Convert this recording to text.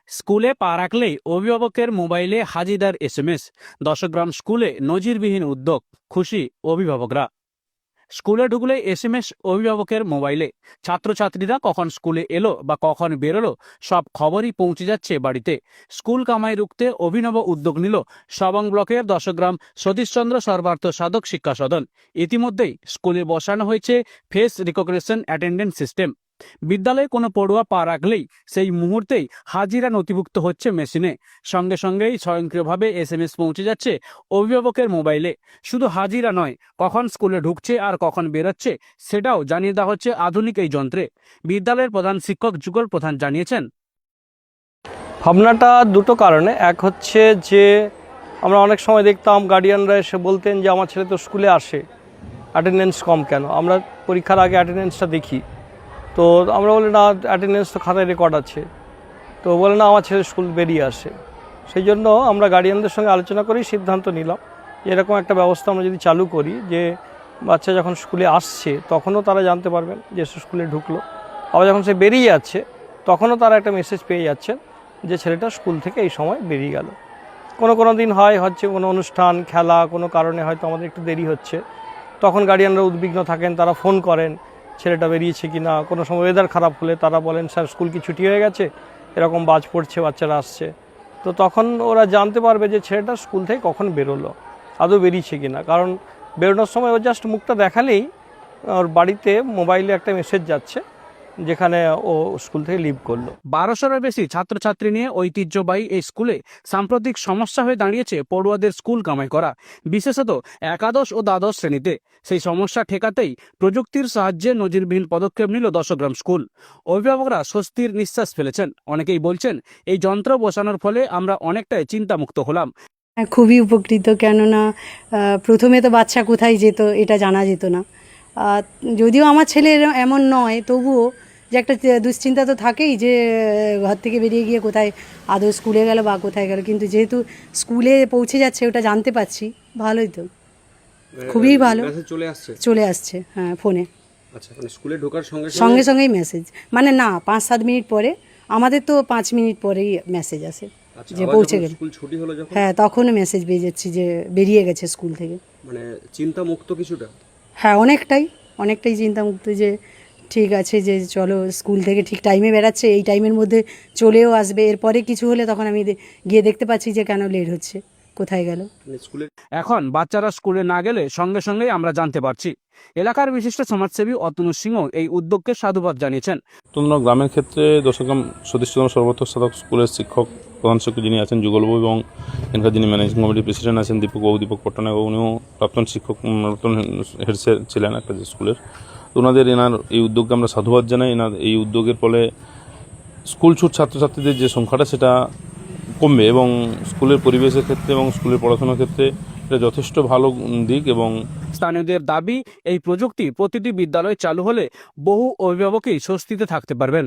স্কুলে পা রাখলেই অভিভাবকের মোবাইলে হাজিদার এসএমএস। দশগ্রাম স্কুলে নজিরবিহীন উদ্যোগ, খুশি অভিভাবকরা। স্কুলে ঢুকলে এসএমএস অভিভাবকের মোবাইলে। ছাত্রছাত্রীরা কখন স্কুলে এলো বা কখন বেরোলো সব খবরই পৌঁছে যাচ্ছে বাড়িতে। স্কুল কামাই রুখতে অভিনব উদ্যোগ নিল সবং ব্লকের দশগ্রাম সতীশচন্দ্র সর্বার্থ সাধক শিক্ষা সদন। ইতিমধ্যেই স্কুলে বসানো হয়েছে ফেস রিকগনিশন অ্যাটেন্ডেন্স সিস্টেম। বিদ্যালয়ে কোনো পড়ুয়া পা রাখলেই সেই মুহূর্তেই হাজিরা নথিভুক্ত হচ্ছে মেশিনে। সঙ্গে সঙ্গেই স্বয়ংক্রিয়ভাবে এসএমএস পৌঁছে যাচ্ছে অভিভাবকের মোবাইলে। শুধু হাজিরা নয়, কখন স্কুলে ঢুকছে আর কখন বেরোচ্ছে সেটাও জানিয়ে দেওয়া হচ্ছে আধুনিক এই যন্ত্রে। বিদ্যালয়ের প্রধান শিক্ষক যুগল প্রধান জানিয়েছেন, ভাবনাটা দুটো কারণে। এক হচ্ছে যে আমরা অনেক সময় দেখতাম গার্ডিয়ানরা এসে বলতেন যে আমার ছেলে তো স্কুলে আসে, অ্যাটেন্ডেন্স কম কেন? আমরা পরীক্ষার আগে অ্যাটেন্ডেন্সটা দেখি, তো আমরা বলি না অ্যাটেন্ডেন্স তো খাতায় রেকর্ড আছে, তো বলে না আমার ছেলে স্কুল বেরিয়ে আসে। সেই জন্য আমরা গার্ডিয়ানদের সঙ্গে আলোচনা করেই সিদ্ধান্ত নিলাম যে এরকম একটা ব্যবস্থা আমরা যদি চালু করি, যে বাচ্চা যখন স্কুলে আসছে তখনও তারা জানতে পারবেন যে সে স্কুলে ঢুকলো, আবার যখন সে বেরিয়ে যাচ্ছে তখনও তারা একটা মেসেজ পেয়ে যাচ্ছেন যে ছেলেটা স্কুল থেকে এই সময় বেরিয়ে গেল। কোনো দিন হচ্ছে কোনো অনুষ্ঠান, খেলা, কোনো কারণে হয়তো আমাদের একটু দেরি হচ্ছে, তখন গার্ডিয়ানরা উদ্বিগ্ন থাকেন, তারা ফোন করেন ছেলেটা বেরিয়েছে কি না। কোনো সময় ওয়েদার খারাপ হলে তারা বলেন স্যার স্কুল কি ছুটি হয়ে গেছে, এরকম বাজ পড়ছে, বাচ্চারা আসছে। তো তখন ওরা জানতে পারবে যে ছেলেটা স্কুল থেকে কখন বেরোলো, আদৌ বেরিয়েছে কি না। কারণ বেরোনোর সময় ও জাস্ট মুখটা দেখালেই ওর বাড়িতে মোবাইলে একটা মেসেজ যাচ্ছে যেখানে ও স্কুল থেকে লিভ করলো। 1200-এর বেশি ছাত্রছাত্রী নিয়ে ঐতিহ্যবাহী এই স্কুলে সাম্প্রতিক সমস্যা হয়ে দাঁড়িয়েছে পড়ুয়াদের স্কুল কামাই করা, বিশেষত একাদশ ও দ্বাদশ শ্রেণীতে। সেই সমস্যা ঠেকাতেই প্রযুক্তির সাহায্যে নজিরবিহীন পদক্ষেপ নিল দশগ্রাম স্কুল। অভিভাবকরা স্বস্তির নিঃশ্বাস ফেলেছেন। অনেকেই বলছেন এই যন্ত্র বসানোর ফলে আমরা অনেকটাই চিন্তামুক্ত হলাম। খুবই উপকৃত, কেননা প্রথমে তো বাচ্চা কোথায় যেত এটা জানা যেত না। যদিও আমার ছেলে এমন নয়, তবুও যে একটা দুশ্চিন্তা তো থাকেই যে ঘর থেকে বেরিয়ে গিয়ে কোথায় আদৌ স্কুলে গেল বা কোথায় গেল। কিন্তু যেহেতু স্কুলে পৌঁছে যাচ্ছে ওটা জানতে পারছি, ভালোই তো, খুবই ভালো। চলে আসছে হ্যাঁ ফোনে। আচ্ছা, মানে স্কুলে ঢোকার সঙ্গে সঙ্গেই মেসেজ, মানে না 5-7 মিনিট পরে, আমাদের তো 5 মিনিট পরেই মেসেজ আসে যে পৌঁছে গেল। স্কুল ছুটি হলো যখন, হ্যাঁ তখনও মেসেজ পেয়ে যাচ্ছি যে বেরিয়ে গেছে স্কুল থেকে। মানে চিন্তা মুক্ত কিছুটা। হ্যাঁ অনেকটাই চিন্তামুক্ত, যে ঠিক আছে যে চলো স্কুল থেকে ঠিক টাইমে বেরাচ্ছে, এই টাইমের মধ্যে চলেও আসবে। এরপরে কিছু হলে তখন আমি গিয়ে দেখতে পাচ্ছি যে কেন লেট হচ্ছে, কোথায় গেল। এখন বাচ্চারা স্কুলে না গেলে সঙ্গে সঙ্গেই আমরা জানতে পারছি। এলাকার বিশিষ্ট সমাজসেবী অতনু সিংহ এই উদ্যোগকে সাধুবাদ জানিয়েছেন। তোমরা গ্রামের ক্ষেত্রে দশগ্রাম সতীশচন্দ্র সর্বার্থ সাধক স্কুলের শিক্ষক, প্রধান শিক্ষক যিনি আছেন যুগলবাবু, এবং এখানকার যিনি ম্যানেজিং কমিটির প্রেসিডেন্ট আছেন দীপক পট্টনায়ক, উনিও প্রাক্তন শিক্ষক, প্রাক্তন হেড স্যার ছিলেন একটা স্কুলের। তো এনার এই উদ্যোগকে আমরা সাধুবাদ জানাই। এনার এই উদ্যোগের ফলে স্কুল ছুট ছাত্রছাত্রীদের যে সংখ্যাটা সেটা কমবে, এবং স্কুলের পরিবেশের ক্ষেত্রে এবং স্কুলের পড়াশোনার ক্ষেত্রে এটা যথেষ্ট ভালো দিক। এবং স্থানীয়দের দাবি, এই প্রযুক্তি প্রতিটি বিদ্যালয়ে চালু হলে বহু অভিভাবকই স্বস্তিতে থাকতে পারবেন।